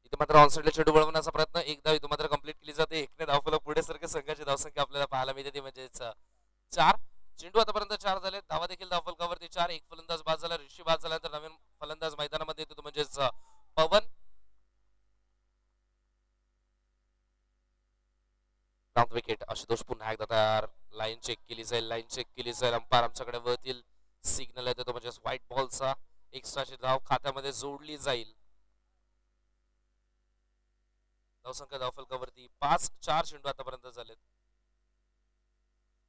इथे मात्र ऑनसाइडला चेंडू वळवण्याचा प्रयत्न, एक धाव इथे मात्र कंप्लीट केली जाते. एकने धावफलक पुढे सारखे संघाची धावसंख्या आपल्याला पाहायला मिळते ती म्हणजेच 4. चेंडू आतापर्यंत 4 झाले, धावा देखील धावफलकावरती 4. एक फलंदाज बाद झाला, ऋषी बाद झाल्यानंतर नवीन फलंदाज मैदानामध्ये येतो म्हणजेच पवन. Ground wicket. आशुतोष पुन्हा एकदा तयार. लाईन चेक केली जाईल, लाईन चेक केली जाईल. अंपायर आमच्याकडे वळतील, सिग्नल येतो तो म्हणजेच व्हाईट बॉलचा. एक्स्ट्राची धाव खात्यामध्ये जोडली जाईल. धावसंख्या धावफलकावरती 5. 4 चेंडू आतापर्यंत झालेत.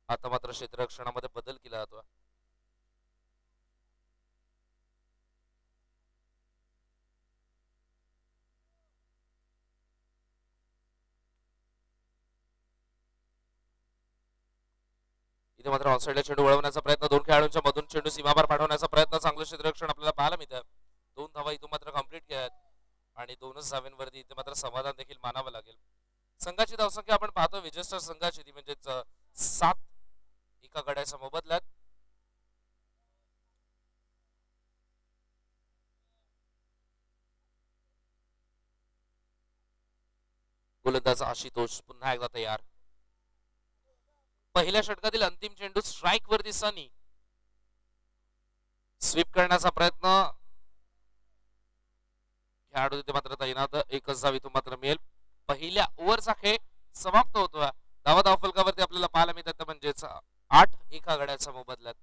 आता मात्र क्षेत्ररक्षणामध्ये बदल केला जातो. इथे मात्र ऑनसाइडला चेंडू वळवण्याचा प्रयत्न, दोन खेळाडूंच्या मधून चेंडू सीमापार पाठवण्याचा प्रयत्न. चांगलं क्षेत्ररक्षण आपल्याला पाहायला मिळतं. 2 धावा इथून मात्र कंप्लीट केल्यात आणि 2च धावांवरती इथे मात्र समाधान देखील मानावं लागेल. संघाची धावसंख्या आपण पाहतो विजेस्टर संघाची ती म्हणजेच 7 एका गड्याच्या मोबदल्यात. गोलंदाज आशुतोष पुन्हा एकदा तयार. पहिल्या षटकातील अंतिम चेंडू स्ट्राइक वरती सनी. स्वीप करण्याचा प्रयत्न, खेळाडू तिथे मात्र तैनात. एकच धाव इथून मात्र मिळेल. पहिल्या ओव्हरचा खेळ समाप्त होतो. धावा धावफलकावरती आपल्याला पाहायला मिळतात म्हणजेच 8 एका गड्याच्या मोबदल्यात.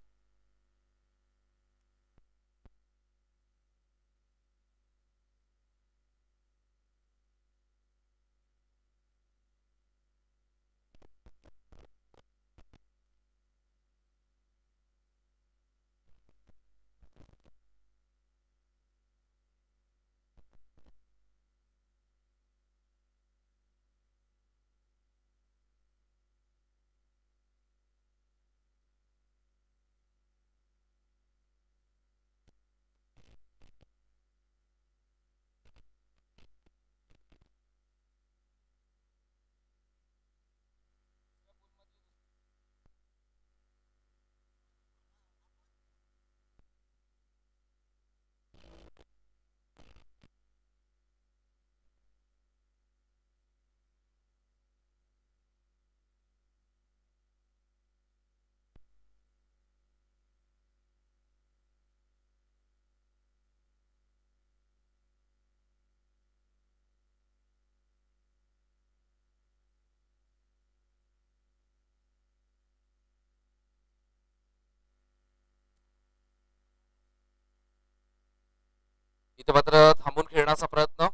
इथे मात्र थांबून खेळण्याचा प्रयत्न,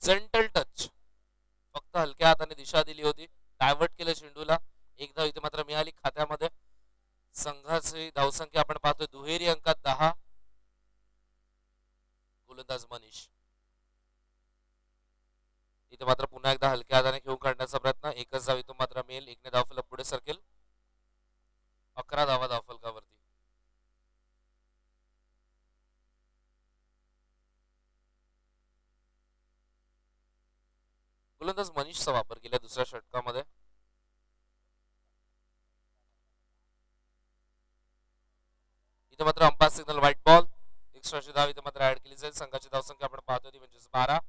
जेंटल टच, फक्त हलक्या हाताने दिशा दिली होती, डायव्हर्ट केलं चेंडूला. एक धाव इथे मात्र मिळाली खात्यामध्ये. संघाची धावसंख्या आपण पाहतोय दुहेरी अंकात 10. गोलंदाज मनीष इथे मात्र पुन्हा एकदा हलक्या हाताने खेळून काढण्याचा प्रयत्न. एकच धाव इथून मात्र मिळेल. एकने धावफलक पुढे सरकेल. 11 धावा धावफलकावरती. गोलंदाज मनीषचा वापर केला दुसऱ्या षटकामध्ये. इथे मात्र अंपायर सिग्नल व्हाईट बॉल. एक्स्ट्राची धाव इथे मात्र ऍड केली जाईल. संघाची धावसंख्या आपण पाहतो ती म्हणजे 12.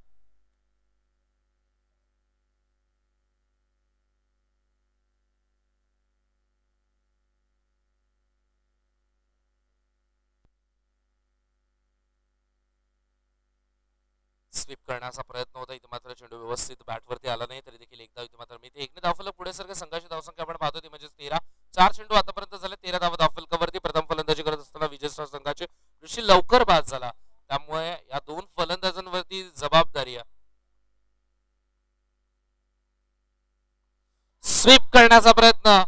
स्वीप करण्याचा प्रयत्न होता. इथे मात्र चेंडू व्यवस्थित बॅटवरती आला नाही तरी देखील एकदा इथे मात्र मी ते एकने धावफलक पुढे सारख्या संघाची धावसंख्या आपण पाहतो ती म्हणजे 13. 4 चेंडू आतापर्यंत झाले. 13 धावा धावफलकावरती. प्रथम फलंदाजी करत असताना विजेस्टर संघाचे ऋषी लवकर बाद झाला, त्यामुळे या 2 फलंदाजांवरती जबाबदारी आहे. स्वीप करण्याचा प्रयत्न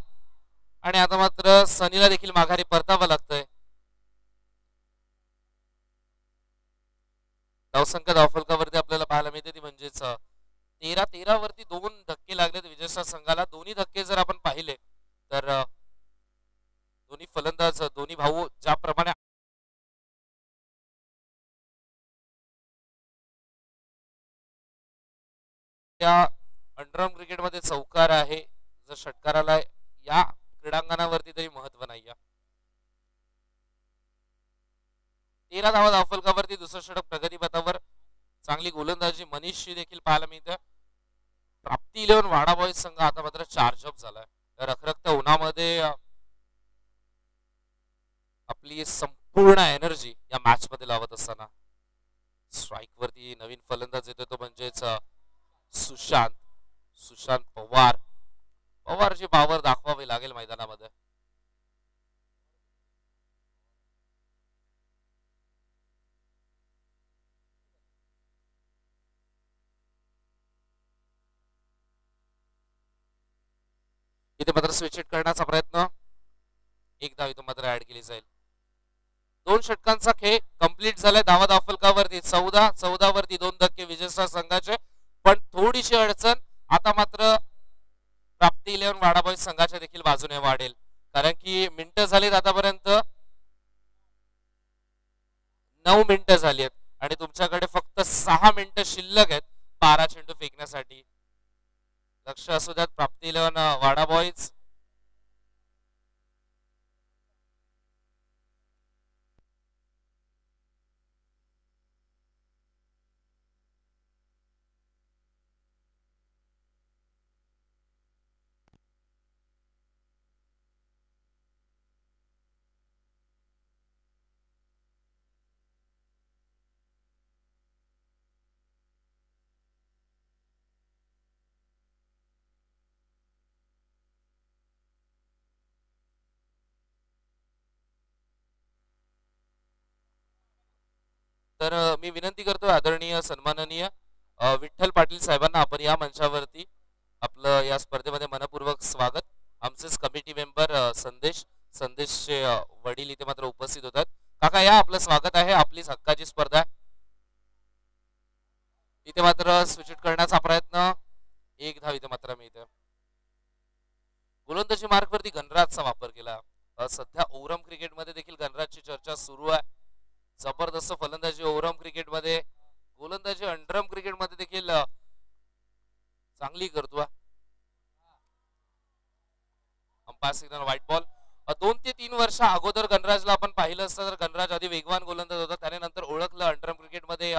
आणि आता मात्र सनीला देखील माघारी परतावं लागतंय. धावसंख्या धावफलकावरती आपल्याला पाहायला मिळते ती म्हणजेच 13 वरती 2 धक्के लागलेत विजेस्टर संघाला. दोन्ही धक्के जर आपण पाहिले तर दोन्ही फलंदाज, दोन्ही भाऊ ज्याप्रमाणे अंडरआर्म क्रिकेटमध्ये चौकार आहे, जर षटकाराला या क्रीडांगणावरती तरी महत्व नाही. 13 धावा धावफलकावरती. दुसरं षटक प्रगतीपथावर. चांगली गोलंदाजी मनीषची देखील पाहायला मिळते. प्राप्ती 11 वाडा बॉईज संघ आता मात्र चार्जअप झालाय. रखरखत्या उन्हामध्ये आपली संपूर्ण एनर्जी या मॅच मध्ये लावत असताना स्ट्राईक वरती नवीन फलंदाज येतो तो म्हणजेच सुशांत सुशांत पवार. पवारची पावर दाखवावी लागेल मैदानामध्ये. इथे मात्र स्विच हिट करण्याचा प्रयत्न. एक धाव इथून मात्र ऍड केली जाईल. 2 षटकांचा खेळ कंप्लीट झालाय. धावा फलकावरती 14 वरती 2 धक्के विजेस्टार संघाचे. पण थोडीशी अडचण आता मात्र प्राप्ती 11 वाडा बॉईज संघाच्या देखील बाजूने वाढेल. कारण की मिनिटं झालीत आतापर्यंत 9 मिनिटं झाली आहेत आणि तुमच्याकडे फक्त 6 मिनिटं शिल्लक आहेत 12 चेंडू फेकण्यासाठी. लक्ष असू द्यात प्राप्ती 11 वाडा बॉईज. तर मी विनंती करतो आदरणीय सन्माननीय विठ्ठल पाटील साहेबांना आपण या मंचावरती आपलं या स्पर्धेमध्ये मनपूर्वक स्वागत. आमचेच कमिटी मेंबर संदेशचे वडील इथे मात्र उपस्थित होतात. काका या आपलं स्वागत आहे. आपलीच हक्काची स्पर्धा. इथे मात्र स्विच हिट करण्याचा प्रयत्न. एक धाव इथे मात्र मिळते. गोलंदाजी मार्क वरती गणराजचा वापर केला. सध्या ओरम क्रिकेटमध्ये देखील गणराजची चर्चा सुरू आहे. जबरदस्त फलंदाजी ओरम क्रिकेटमध्ये. गोलंदाजी अंडरम क्रिकेटमध्ये देखील चांगली करतो. Umpire signal white ball. 2 ते 3 वर्ष अगोदर गणराजला आपण पाहिलं असतं तर गणराज आधी वेगवान गोलंदाज होता. त्याने नंतर ओळखलं अंडरम क्रिकेटमध्ये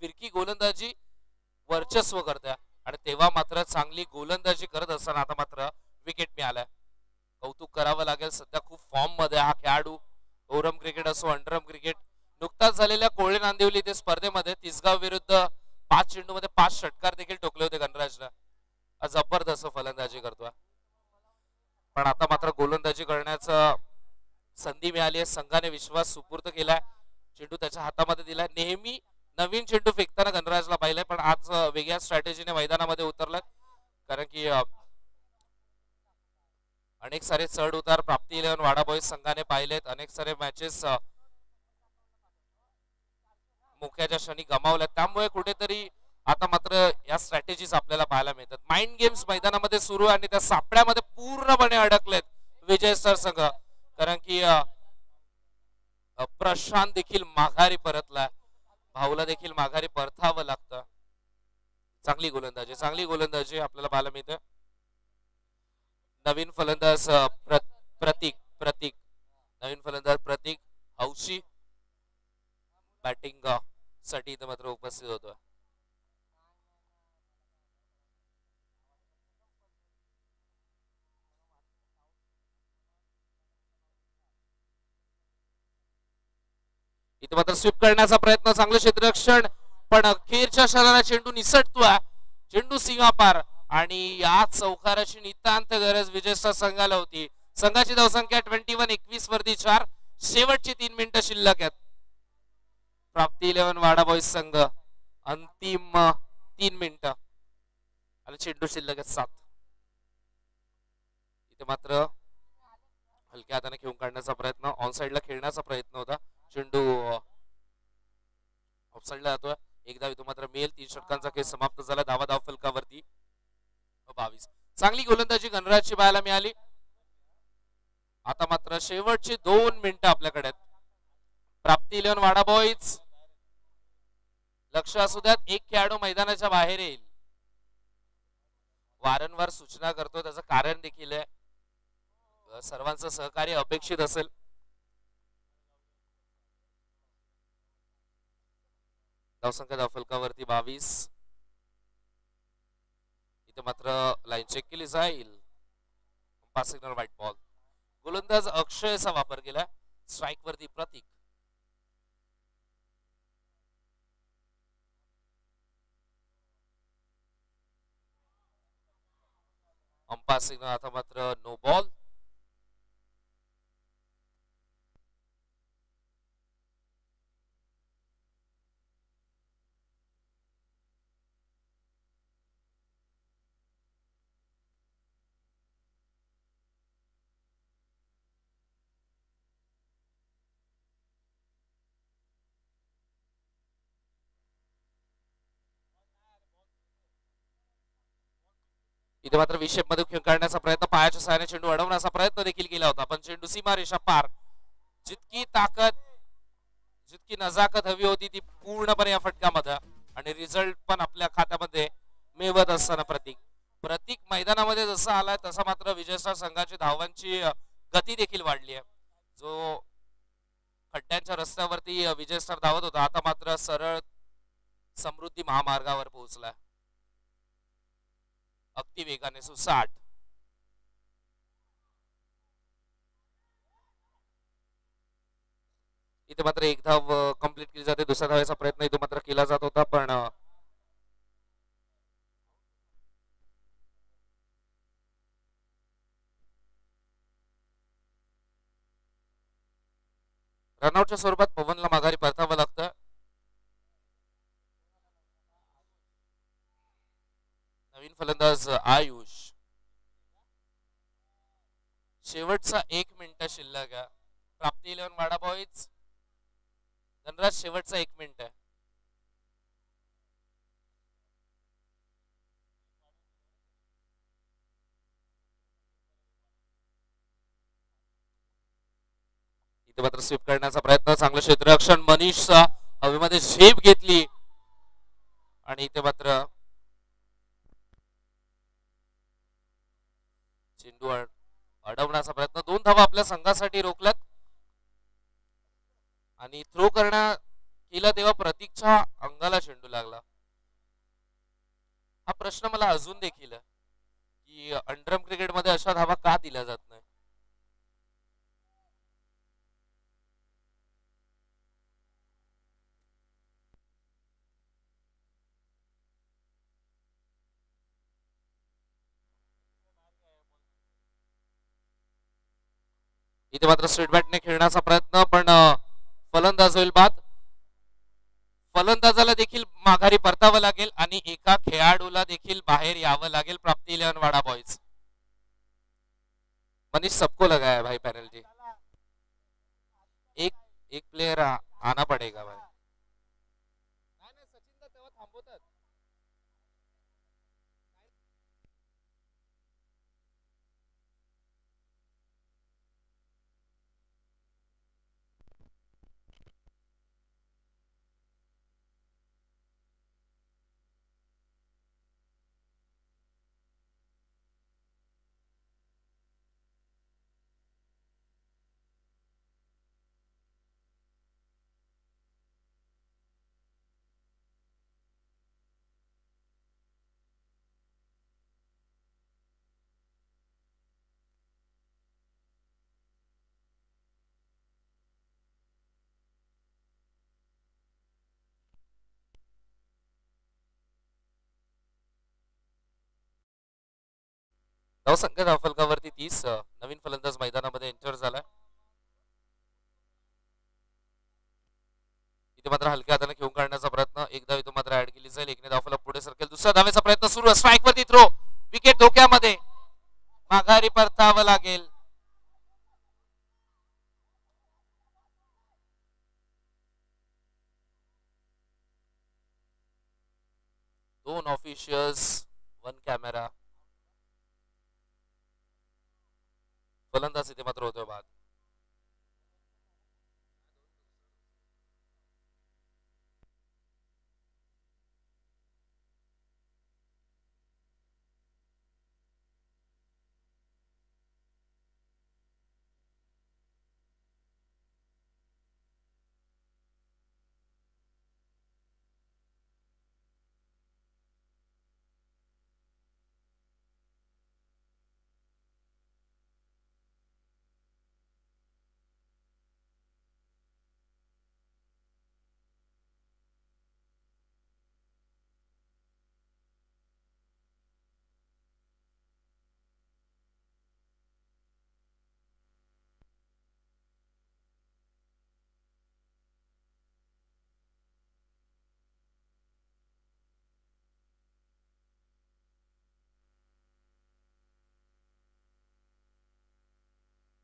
फिरकी गोलंदाजी वर्चस्व करते आणि तेव्हा मात्र चांगली गोलंदाजी करत असताना आता मात्र विकेट मिळालाय. कौतुक करावं लागेल. सध्या खूप फॉर्म मध्ये हा खेळाडू. ओरम क्रिकेट असो अंडरम क्रिकेट. नुकताच झालेल्या कोळे नांदिवली ते स्पर्धेमध्ये तिसगाव विरुद्ध 5 चेंडू मध्ये 5 षटकार देखील ठोकले होते गणराजनं. जबरदस्त फलंदाजी करतोय. पण आता मात्र गोलंदाजी करण्याचं संधी मिळाली आहे. संघाने विश्वास सुपूर्द केलाय. चेंडू त्याच्या हातामध्ये दिलाय. नेहमी नवीन चेंडू फेकताना गणराजला पाहिलंय पण आज वेगळ्या स्ट्रॅटेजीने मैदानामध्ये उतरलाय. कारण की अनेक सारे चढ उतार प्राप्ती 11 वाडा बॉईज संघाने पाहिलेत. अनेक सारे मॅचेस मुख्याच्या क्षणी गमावल्या. त्यामुळे कुठेतरी आता मात्र या स्ट्रॅटेजीज आपल्याला पाहायला मिळतात. माइंड गेम्स मैदानामध्ये सुरू आणि त्या सापड्यामध्ये पूर्णपणे अडकलेत विजय सर संघ. कारण की प्रशांत देखील माघारी परतला. भाऊला देखील माघारी परतावं लागतं. चांगली गोलंदाजी आपल्याला पाहायला मिळते. नवीन फलंदाज प्रतीक नवीन फलंदाज प्रतीक हौशी बॅटिंग साठी इथे मात्र उपस्थित होतो. इथे मात्र स्वीप करण्याचा प्रयत्न. चांगलं क्षेत्ररक्षण पण अखेरच्या क्षणाला चेंडू निसटतोय. चेंडू सीमापार आणि या चौकाराची नितांत गरज विजेस्टार संघाला होती. संघाची धावसंख्या 21 वरती 4. शेवटची 3 मिनिटं शिल्लक आहेत. प्राप्ती 11 वाडा बॉईज संघ अंतिम 3 मिनिटं आणि चेंडू शिल्लक आहेत 7. इथे मात्र हलक्या हाताने खेळून काढण्याचा प्रयत्न. ऑन साइडला खेळण्याचा प्रयत्न होता. चेंडू ऑफसाइडला जातोय. एकदा इथं मात्र मेल. 3 षटकांचा खेळ समाप्त झाला. धाव फलकावरती 22. चांगली गोलंदाजी गणराजची पाहायला मिळाली. आता मात्र शेवटची 2 मिनिटं आपल्याकडे आहेत. प्राप्ती 11 वाडा बॉईज. लक्ष असू द्यात एक खेळाडू मैदानाच्या बाहेर येईल. वारंवार सूचना करतो त्याचं कारण देखील आहे. सर्वांचं सहकार्य अपेक्षित असेल. धावसंख्या धावफलकावरती 22. इथे मात्र लाईन चेक केली जाईल. Pass signal white ball. गोलंदाज अक्षयचा वापर केला. स्ट्राईक वरती प्रतीक. अंपायर सिग्नल आता मात्र नो बॉल. इथे मात्र विशेप मध्ये खेळ काढण्याचा प्रयत्न, पायाच्या सहाय्याने चेंडू अडवण्याचा प्रयत्न देखील केला होता, पण चेंडू सीमा रेषा पार. जितकी ताकद, जितकी नजाकत हवी होती ती पूर्णपणे या फटक्यामध्ये, आणि रिझल्ट पण आपल्या खात्यामध्ये मिळवत असताना प्रतीक मैदानामध्ये जसा आलाय तसा मात्र विजयस्टार संघाची धावांची गती देखील वाढली आहे. जो खड्ड्यांच्या रस्त्यावरती विजयस्टार धावत होता आता मात्र सरळ समृद्धी महामार्गावर पोहोचलाय अगदी वेगाने. 60. इथे मात्र एक धाव कंप्लीट केली जाते. दुसऱ्या धावेचा प्रयत्न इथे मात्र केला जात होता, पण रनआउटच्या स्वरूपात पवनला माघारी परतावं लागतं. नवीन फलंदाज आयुष. शेवटचा 1 मिनिट शिल्लक आहे. प्राप्ती 11 वाडा बॉईज. धनराज शेवटचा 1 मिनिट आहे. इथे मात्र स्वीप करण्याचा प्रयत्न, चांगलं क्षेत्ररक्षण. मनीषचा हवेमध्ये झेप घेतली आणि इथे मात्र चेंडू अडवण्याचा प्रयत्न. 2 धावा आपल्या संघासाठी रोखल्यात आणि थ्रो करण्या केला तेव्हा प्रतीकच्या अंगाला चेंडू लागला. हा प्रश्न मला अजून देखील की अंडरम क्रिकेटमध्ये अशा धावा का दिल्या जात नाही. इथे मात्र स्ट्रेट बॅटने खेळण्याचा प्रयत्न, पण फलंदाज होईल बाद. फलंदाजाला देखील माघारी परतावं लागेल आणि एका खेळाडूला देखील बाहेर यावं लागेल. प्राप्ती 11 वाडा बॉयज. मनीष सबको लगाया भाई पेनल्टी. एक एक प्लेयर आना पडेगा भाई. सचिन तेव्हा थांबवतात. धावसंख्या धावफलकावरती 30. नवीन फलंदाज मैदानामध्ये एंटर झालाय. इथे मात्र हलक्या हाताने खेळून काढण्याचा प्रयत्न. एक धाव इथे मात्र ऍड केली जाईल. एकने धावफलक पुढे सरकेल. दुसऱ्या धावेचा प्रयत्न सुरू आहे. स्ट्राईक वरती थ्रो. विकेट धोक्यामध्ये. माघारी परतावं लागेल. दोन ऑफिशियल्स, 1 कॅमेरा. फलंदाज इथे मात्र होतोय बाद.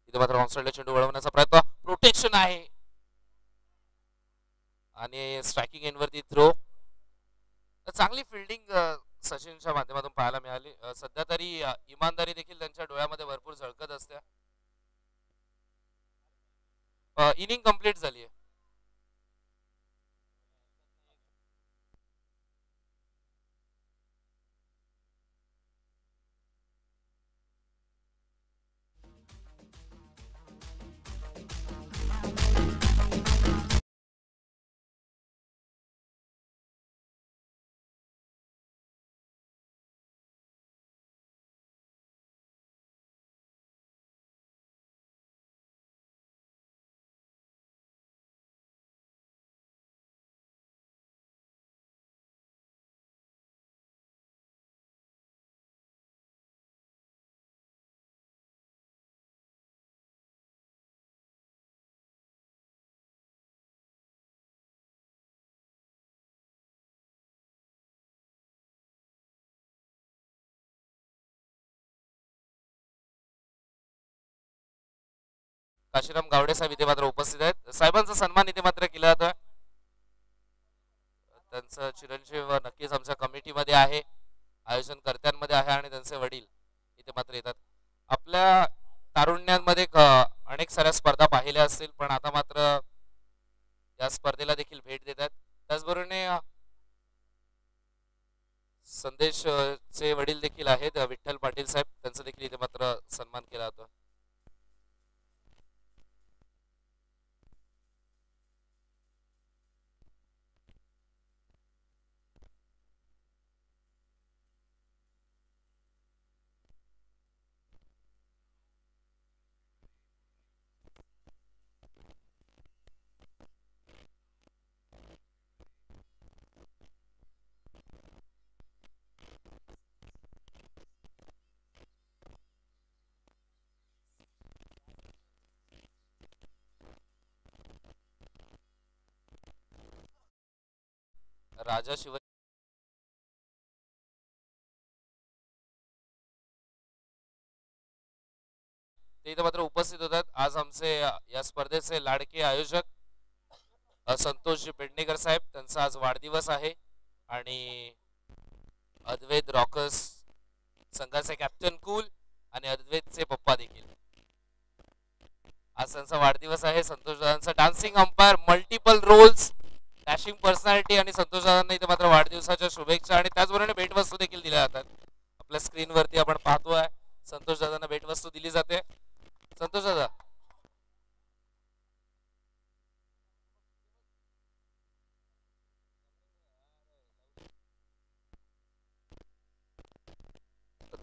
इथे मात्र ऑनसाइडला चेंडू वळवण्याचा प्रयत्न, प्रोटेक्शन आहे आणि स्ट्रायकिंग एंडवरती थ्रो. चांगली फिल्डिंग सचिनच्या माध्यमातून पाहायला मिळाली. सध्या तरी इमानदारी देखील त्यांच्या डोळ्यामध्ये भरपूर झळकत असते. इनिंग कंप्लीट झाली आहे. काशीराम गावडे साहेब इथे मात्र उपस्थित आहेत. साहेबांचा सन्मान इथे मात्र केला जातोय. त्यांचं चिरंजीव नक्कीच आमच्या कमिटीमध्ये आहे, आयोजनकर्त्यांमध्ये आहे आणि त्यांचे वडील इथे मात्र येतात. आपल्या तारुण्यांमध्ये अनेक साऱ्या स्पर्धा पाहिल्या असतील, पण आता मात्र या स्पर्धेला देखील भेट देतात. त्याचबरोबर संदेश चे वडील देखील आहेत, विठ्ठल पाटील साहेब, त्यांचा देखील इथे मात्र सन्मान केला जातो. राजा शिव ते इथे मात्र उपस्थित होतात. आज आमचे या स्पर्धेचे लाडके आयोजक संतोषजी पेडणेकर साहेब, त्यांचा आज वाढदिवस आहे आणि अद्वैत रॉकर्स संघाचे कॅप्टन कूल आणि अद्वैतचे पप्पा देखील आज त्यांचा वाढदिवस आहे. संतोष दादांचा dancing umpire, multiple roles, dashing personality आणि संतोष दादांना इथे मात्र वाढदिवसाच्या शुभेच्छा आणि त्याचबरोबर भेटवस्तू देखील दिल्या जातात. आपल्या स्क्रीनवरती आपण पाहतोय संतोष दादांना भेटवस्तू दिली जाते. संतोष दादा,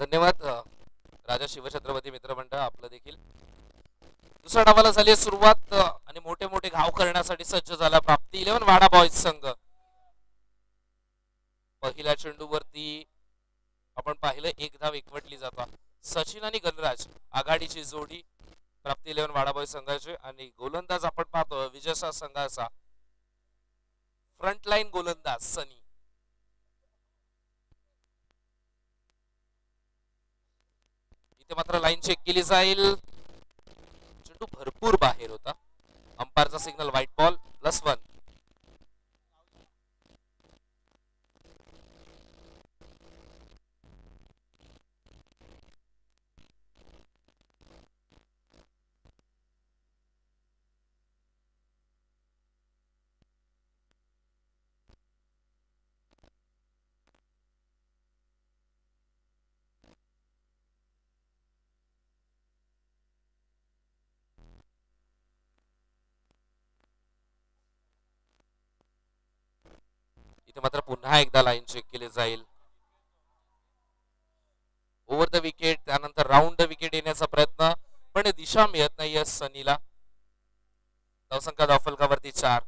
धन्यवाद. राजा शिवछत्रपती मित्रमंडळ आपलं देखील दुसऱ्या डावाला झाली सुरुवात आणि मोठे मोठे घाव करण्यासाठी सज्ज झाला प्राप्ती 11 वाडा बॉयज संघ. पहिल्या चेंडूवरती आपण पाहिलं एक धाव एकवटली जाता. सचिन आणि गणराज आघाडीची जोडी प्राप्ती 11 वाडा बॉयज संघाची आणि गोलंदाज आपण पाहतो विजयसा संघाचा फ्रंटलाईन गोलंदाज सनी. इथे मात्र लाईन चेक केली जाईल. चेंडू भरपूर बाहेर होता. अंपायरचा सिग्नल व्हाईट बॉल +1. इथे मात्र पुन्हा एकदा लाईन चेक केली जाईल. ओव्हर द विकेट, त्यानंतर राऊंड द विकेट येण्याचा प्रयत्न, पण दिशा मिळत नाहीये सनीला. धावसंख्या धावफलकावरती 4.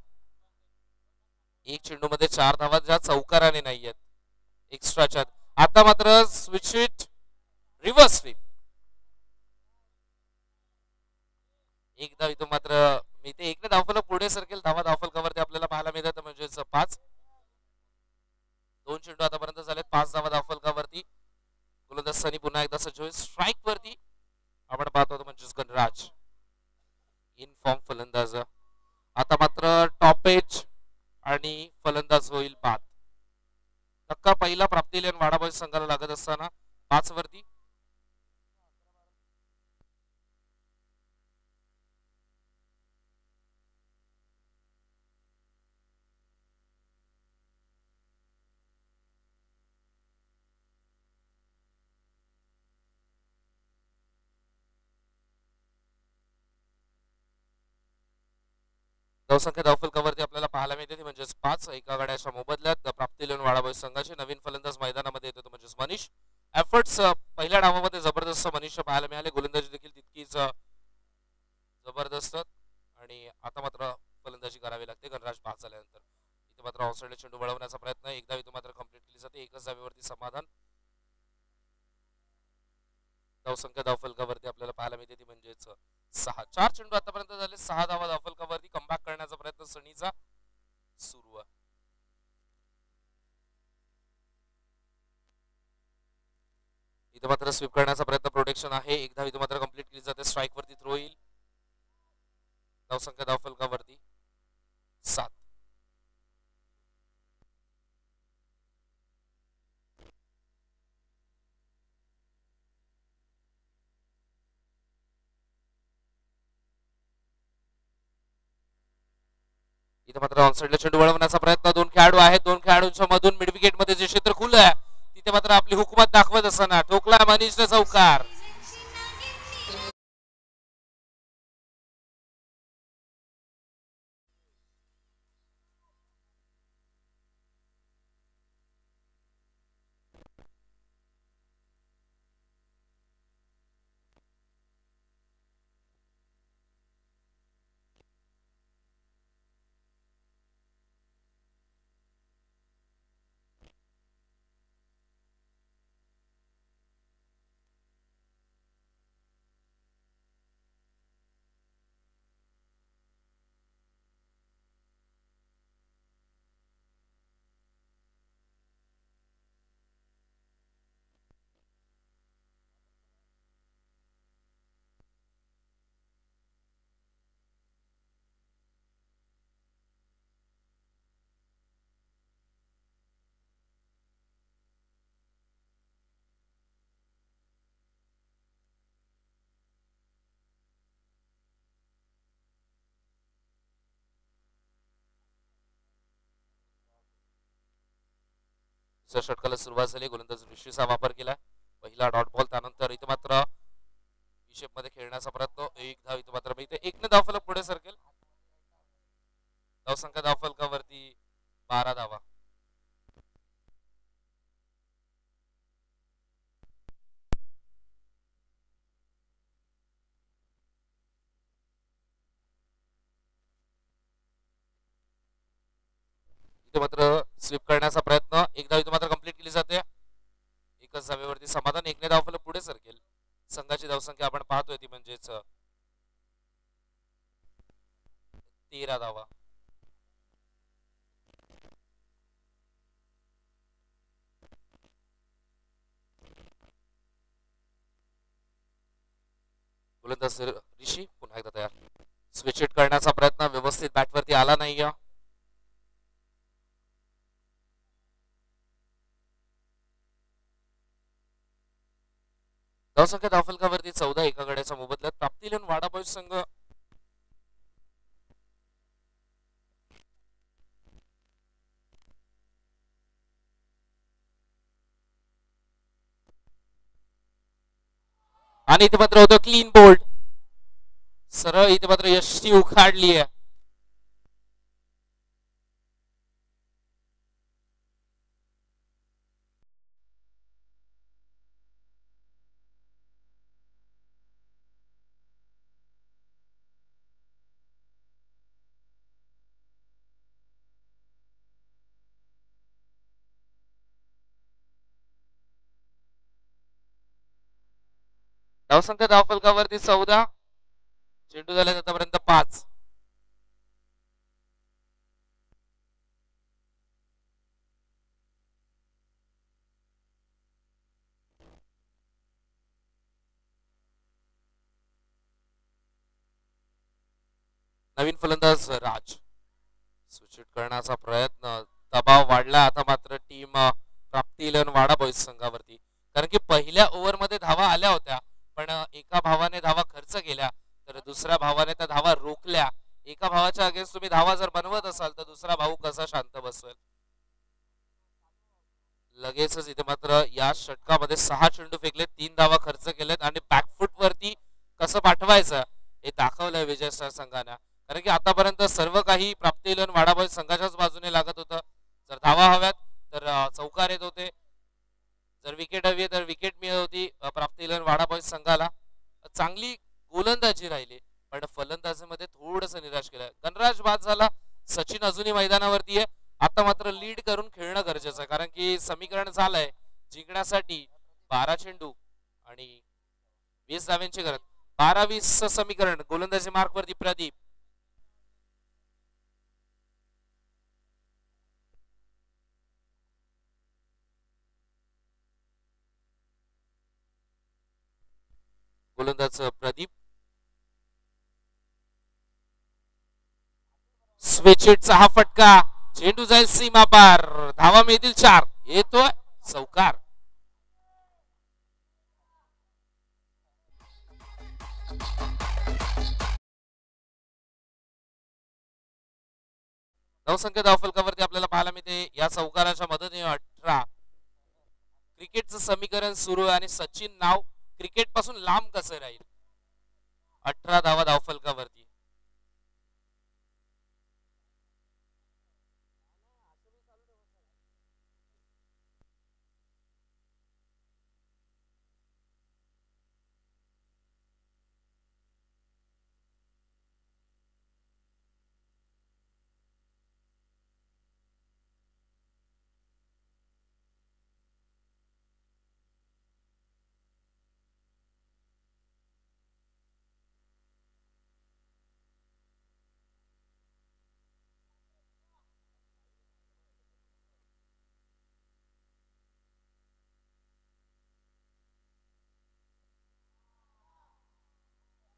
एक चेंडू मध्ये 4 धावा ज्या चौकाराने नाहीयेत एक्स्ट्राच्या. आता मात्र स्विच हिट, रिव्हर्स स्वीप. एक धाव इथं मात्र मी ते एकने धावफलक पुढे सरकेल. धावा धावफलकावरती आपल्याला पाहायला मिळतात म्हणजेच 5. 2 चेंडू आतापर्यंत झालेत, 5 धावा धावफलकावरती. गोलंदाज सनी पुन्हा एकदा सज्ज होईल. स्ट्राईक वरती आपण पाहतो म्हणजेच गणराज. इन फॉर्म फलंदाज. आता मात्र टॉप एज आणि फलंदाज होईल बाद. धक्का पहिला प्राप्तिलेन वाडाबाई संघाला लागत असताना 5 वरती. धावसंख्या धावफलकावरती आपल्याला पाहायला मिळते ती म्हणजेच 5. एका गड्याच्या मोबदल्यात प्राप्तिलेन वाडाबाई संघाचे नवीन फलंदाज मैदानामध्ये येतो म्हणजेच मनीष. एफर्ट्स पहिल्या डावामध्ये जबरदस्त मनीष पाहायला मिळाले. गोलंदाजी देखील तितकीच जबरदस्त. आणि आता मात्र फलंदाजी करावी लागते गणराज बाद झाल्यानंतर. इथे मात्र ऑफसाईडला चेंडू वळवण्याचा प्रयत्न. एकदा इथे मात्र कंप्लीट केली जाते. एकच धावेवरती समाधान. धावसंख्या धावफलकावरती आपल्याला पाहायला मिळते ती म्हणजेच 6. 4 चेंडू आतापर्यंत झाले. 6 धावा धावफलकावरती. कमबॅक करण्याचा प्रयत्न सनीचा सुरू आहे. इथे मात्र स्वीप करण्याचा प्रयत्न. प्रोटेक्शन आहे. एक धाव इथे मात्र कंप्लीट केली जाते. स्ट्राईक वरती थ्रो येईल. धावसंख्या धावफलकावरती 7. इथे मात्र ऑनसाइडला चेंडू वळवण्याचा प्रयत्न. 2 खेळाडू आहेत. 2 खेळाडूंच्या मधून मिड विकेट मध्ये जे क्षेत्र खुलं आहे तिथे मात्र आपली हुकूमत दाखवत असताना ठोकला मनीषने चौकार. षटकाला सुरुवात झाली. गोलंदाज ऋषीचा वापर केला. पहिला डॉट बॉल. त्यानंतर इथे मात्र हिशेब मध्ये खेळण्याचा प्रयत्न. एक धाव इथे मात्र इथे एकने धावफलक पुढे सरकेल. धावसंख्या धावफलकावरती 12 धावा. इथे मात्र स्वीप करण्याचा प्रयत्न. एक धाव इथे मात्र कंप्लीट केली जाते. एकच धावेवरती समाधान. एकने धावफलक पुढे सरकेल. संघाची धावसंख्या आपण पाहतोय ती म्हणजेच 13 धावा. गोलंदाज ऋषी पुन्हा एकदा तयार. स्विच हिट करण्याचा प्रयत्न. व्यवस्थित बॅटवरती आला नाही. धावसंख्या धावफलकावरती 14. एका गड्याच्या मोबदल्यात प्राप्तिलेन वाडाबाई संघ आणि इथे मात्र होतं क्लीन बोल्ड. सरळ इथे मात्र यष्टी उखाडली आहे. धावसंख्या धावफलकावरती 14. चेंडू झाले आतापर्यंत 5. नवीन फलंदाज राज स्विच करण्याचा प्रयत्न, दबाव वाढला आता मात्र टीम प्राप्ती 11 वाडा बॉईज संघावरती, कारण की पहिल्या ओव्हरमध्ये धावा आल्या होत्या पण एका भावाने धावा खर्च केल्या तर दुसऱ्या भावाने त्या धावा रोखल्या. एका भावाच्या अगेन्स्ट तुम्ही धावा जर बनवत असाल तर दुसरा भाऊ कसा शांत बसेल. लगेचच इथे मात्र या षटकामध्ये 6 चेंडू फेकले, 3 धावा खर्च केलेत आणि बॅकफुट वरती कसं पाठवायचं हे दाखवलंय विजय स्टार संघाने, कारण की आतापर्यंत सर्व काही प्राप्ती 11 वाडा बॉईज संघाच्याच बाजूने लागत होतं. जर धावा हव्यात तर चौकार येत होते, जर विकेट हवी तर विकेट मिळत होती प्राप्ती 11 वाडा बॉईज संघाला. चांगली गोलंदाजी राहिली पण फलंदाजीमध्ये थोडस निराश केलं. गणराज बाद झाला, सचिन अजूनही मैदानावरती आहे. आता मात्र लीड करून खेळणं गरजेचं आहे, कारण की समीकरण झालंय जिंकण्यासाठी 12 चेंडू आणि 20 धाव्यांची गरज. 12-20 समीकरण. गोलंदाजी मार्क वरती प्रदीप. गोलंदाज प्रदीप. स्विचिटचा हा फटका, चेंडू जाईल सीमा पार, धावा मिळतील 4. येतोय चौकार. धावसंख्या धावफलकावरती आपल्याला पाहायला मिळते या चौकाराच्या मदतीने 18. क्रिकेटचं समीकरण सुरू आहे आणि सचिन नाव क्रिकेट पासून लांब कसं राहील. 18 धावा धावफलकावरती.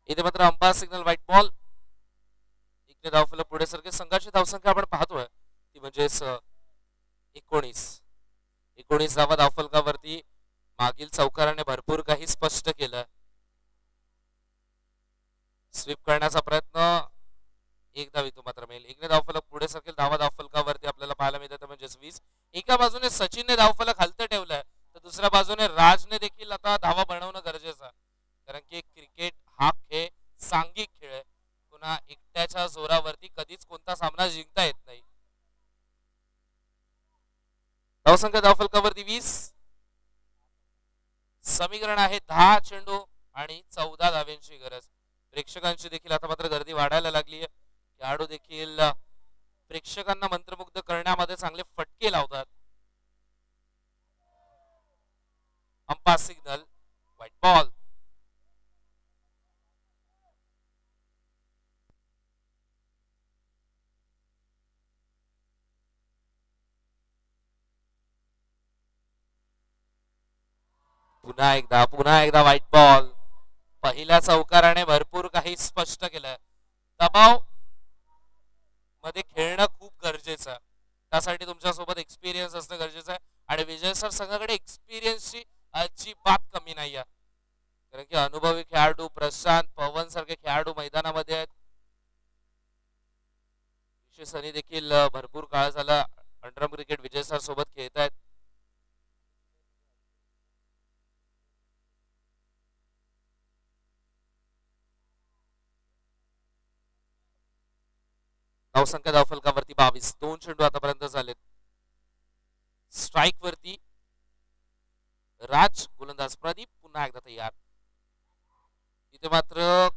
इथे मात्र अंपायर सिग्नल व्हाईट बॉल. इकडे धावफलक पुढे सरके. संघाची धावसंख्या आपण पाहतोय ती म्हणजेच 19 धावा धावफलकावरती. मागील चौकाराने भरपूर काही स्पष्ट केलं. स्वीप करण्याचा प्रयत्न, एक धाव इथून मात्र मिळेल. इकडे धावफलक पुढे सरकेल. धावा धावफलकावरती आपल्याला पाहायला मिळतं म्हणजेच 20. एका बाजूने सचिनने धावफलक हलतं ठेवलंय तर दुसऱ्या बाजूने राजने देखील आता धावा बनवणं गरजेचं आहे, कारण की क्रिकेट हा खेळ सांघिक खेळ आहे. पुन्हा एकट्याच्या जोरावरती कधीच कोणता सामना जिंकता येत नाही. धावसंख्या धावफलकावरती 20. समीकरण आहे 10 चेंडू आणि 14 धाव्यांची गरज. प्रेक्षकांची देखील आता मात्र गर्दी वाढायला लागली आहे. खेळाडू देखील प्रेक्षकांना मंत्रमुग्ध करण्यामध्ये चांगले फटके लावतात. Umpire signal white ball. पुन्हा एकदा व्हाईट बॉल. पहिल्या चौकाराने भरपूर काही स्पष्ट केलं. दबाव मध्ये खेळणं खूप गरजेचं आहे, त्यासाठी तुमच्या सोबत एक्सपिरियन्स असणं गरजेचं आहे आणि विजय सर संघाकडे एक्सपिरियन्सची अजिबात कमी नाही आहे, कारण की अनुभवी खेळाडू प्रशांत पवन सारखे खेळाडू मैदानामध्ये आहेत. सनी देखील भरपूर काळ झाला अंडरआर्म क्रिकेट विजय सर सोबत खेळत आहेत. धावसंख्या धावफलकावरती 22. 2 चेंडू आतापर्यंत झालेत. स्ट्राईक वरती राज. गोलंदाज प्रदीप पुन्हा एकदा तयार. इथे मात्र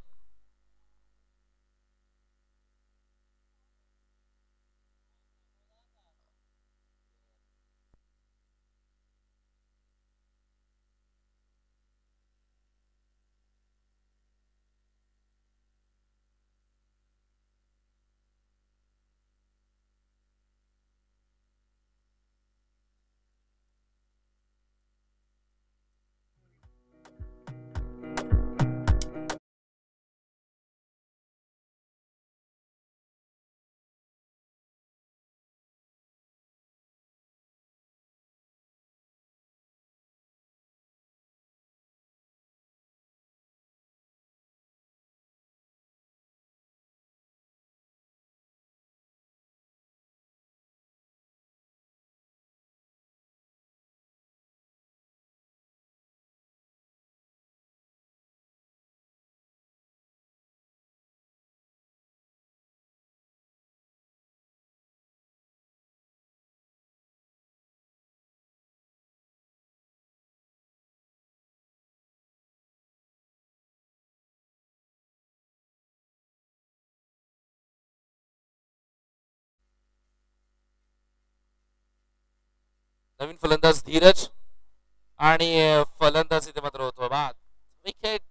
नवीन फलंदाज धीरज आणि फलंदाज इथे मात्र होतो बाद. विकेट.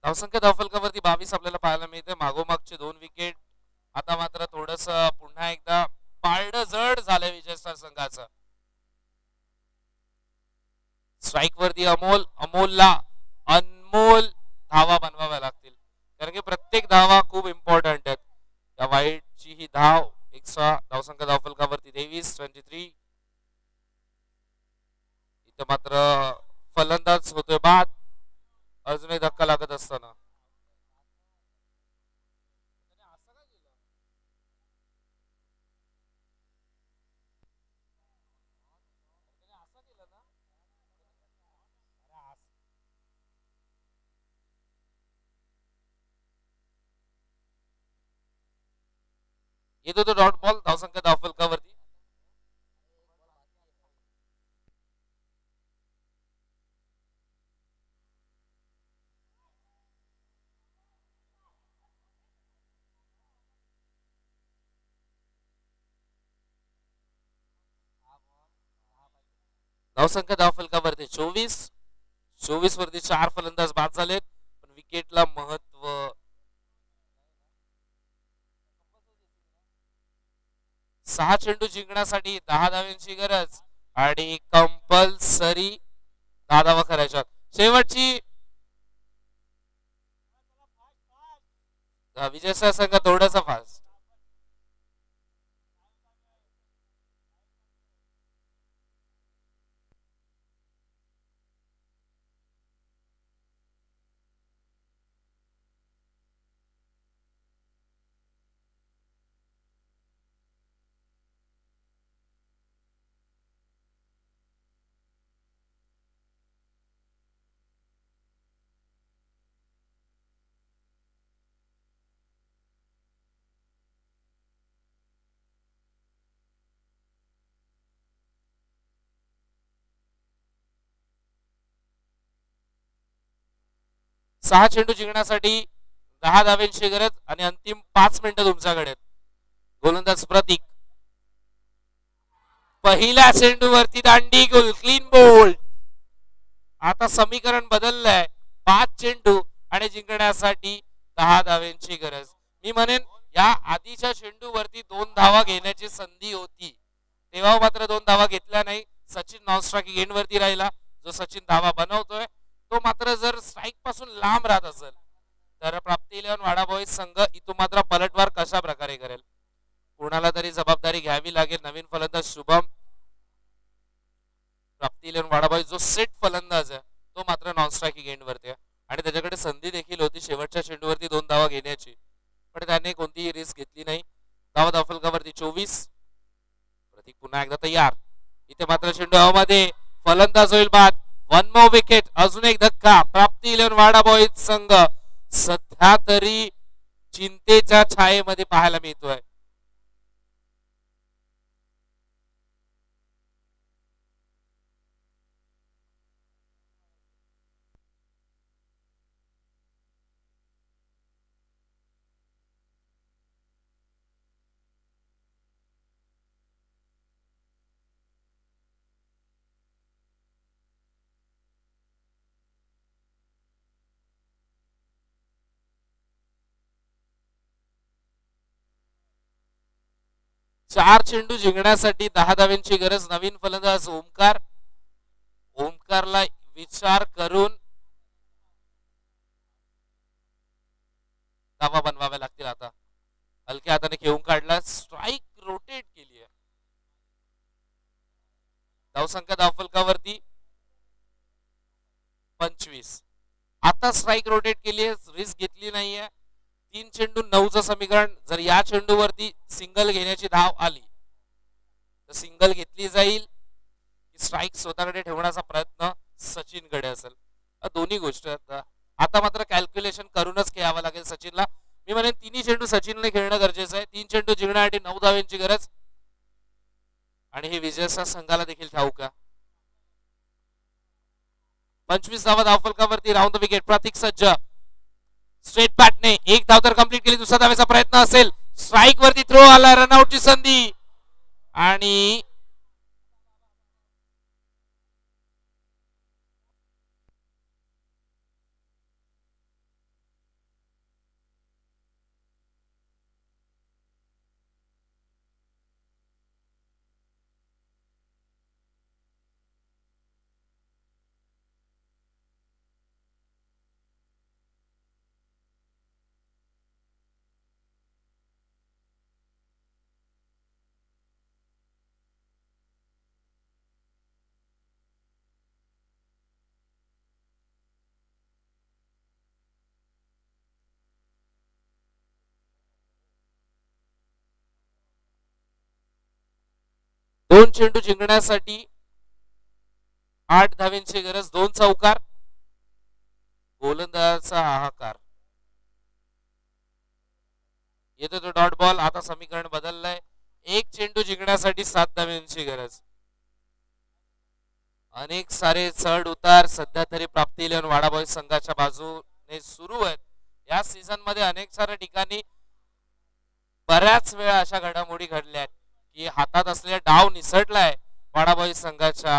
धावसंख्या धावफलकावरती 22 आपल्याला पाहायला मिळते. मागोमागचे 2 विकेट. आता मात्र थोडस पुन्हा एकदा पारड जड झालंय विजय स्टार संघाचं. स्ट्राईक वरती अमोलला अनमोल धावा बनवाव्या लागतील, कारण की प्रत्येक धावा खूप इम्पॉर्टंट आहेत. त्या वाईटची ही धाव एक्स्ट्रा धावसंख्या धावफलकावरती 23 इथे मात्र फलंदाज होतोय बाद. अजूनही धक्का लागत असताना येतो तो डॉट बॉल धावसंख्या धावफलकावरती. धावसंख्या धावफलकावरती 24 वरती 4 फलंदाज बाद झालेत, पण विकेटला महत्व. 6 चेंडू जिंकण्यासाठी 10 धावांची गरज आणि कंपल्सरी 10 धावा करायच्या. शेवटची विजय संघ थोडासा फास्ट. सहा चेंडू जिंकण्यासाठी 10 धावांची गरज आणि अंतिम 5 मिनिटं तुमच्याकडे. गोलंदाज प्रतीक पहिल्या चेंडूवरती दांडी गुल क्लीन बोल्ड. आता समीकरण बदललंय. 5 चेंडू आणि जिंकण्यासाठी 10 धावांची गरज. मी म्हणेन या आधीच्या चेंडूवरती 2 धावा घेण्याची संधी होती, तेव्हा मात्र 2 धावा घेतल्या नाही. सचिन नॉनस्ट्राइक गेंड वरती राहिला. जो सचिन धावा बनवतोय तो मात्र जर स्ट्राईक पासून लांब राहत असेल तर प्राप्ती 11 वाडा बॉईज संघ इथून मात्र पलटवार कशा प्रकारे करेल, कोणाला तरी जबाबदारी घ्यावी लागेल. नवीन फलंदाज शुभम. प्राप्ती 11 वाडा बॉईज जो सेट फलंदाज आहे तो मात्र नॉन स्ट्राइकिंग एंड वरती आहे आणि त्याच्याकडे संधी देखील होती शेवटच्या चेंडूवरती 2 धावा घेण्याची, पण त्याने कोणतीही रिस्क घेतली नाही. धावा धावफलकावरती 24. प्रतीक पुन्हा एकदा तयार. इथे मात्र चेंडू हवामध्ये फलंदाज होईल बाद. 1 मोर विकेट. अजून एक धक्का. प्राप्ती 11 वाडा बॉईज संघ सध्या तरी चिंतेच्या छायेमध्ये पाहायला मिळतोय. चार चेंडू जिंकण्यासाठी 10 धावांची गरज. नवीन फलंदाज ओमकार. ओमकारला विचार करून धावा बनवाव्या लागतील. आता हलक्या हाताने खेळून काढला. स्ट्राइक रोटेट केली आहे. धावसंख्या धावफलकावरती 25. आता स्ट्राइक रोटेट केली आहे, रिस्क घेतली नाहीये. 3 चेंडू 9चं समीकरण. जर या चेंडूवरती सिंगल घेण्याची धाव आली तर सिंगल घेतली जाईल, स्ट्राईक स्वतःकडे ठेवण्याचा प्रयत्न सचिनकडे असेल. दोन्ही गोष्ट आता मात्र कॅल्क्युलेशन करूनच खेळावं लागेल सचिनला. मी म्हणेन तिन्ही चेंडू सचिनने खेळणं गरजेचं आहे. 3 चेंडू जिंकण्यासाठी 9 धावांची गरज आणि हे विजयाच्या संघाला देखील ठाऊक आहे. 25 धावा धावफलकावरती. Round the wicket. प्रतीक सज्ज स्ट्रेट बॅटने 1 धाव तर कंप्लीट केली. दुसरा धावेचा प्रयत्न असेल. स्ट्राईक वरती थ्रो आला. रनआउटची संधी आणि दोन चेंडू जिंकण्यासाठी 8 धावांची गरज. 2 चौकार. गोलंदाजाचा हाहाकार. येतो तो डॉट बॉल. आता समीकरण बदललंय. 1 चेंडू जिंकण्यासाठी 7 धावांची गरज. अनेक सारे चढ उतार सध्या तरी प्राप्ती वाडा बॉयज संघाच्या बाजूने सुरू आहेत. या सीझन मध्ये अनेक साऱ्या ठिकाणी बऱ्याच वेळा अशा घडामोडी घडल्या की हातात असलेला डाव निसटलाय वाडा बॉयज संघाच्या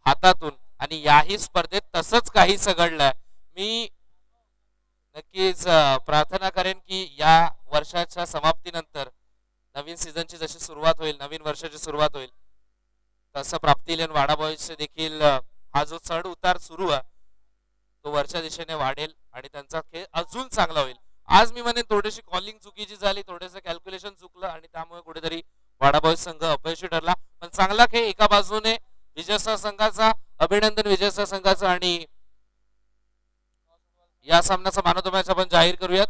हातातून आणि याही स्पर्धेत तसंच काहीसं घडलंय. मी नक्कीच प्रार्थना करेन की या वर्षाच्या समाप्तीनंतर नवीन सीझनची जशी सुरुवात होईल, नवीन वर्षाची सुरुवात होईल, तसं प्राप्तीलेन वाडा बॉयजचे देखील हा जो चढ उतार सुरू आहे तो वरच्या दिशेने वाढेल आणि त्यांचा खेळ अजून चांगला होईल. आज मी म्हणेन थोडीशी कॉलिंग चुकीची झाली, थोडंसं कॅल्क्युलेशन चुकलं आणि त्यामुळे कुठेतरी वाडा बॉयज संघ अपयशी ठरला. पण चांगला खेळ एका बाजूने विजयसह संघाचा. अभिनंदन विजयसह संघाचा. आणि या सामन्याचा मॅन ऑफ द मॅच आपण जाहीर करूयात.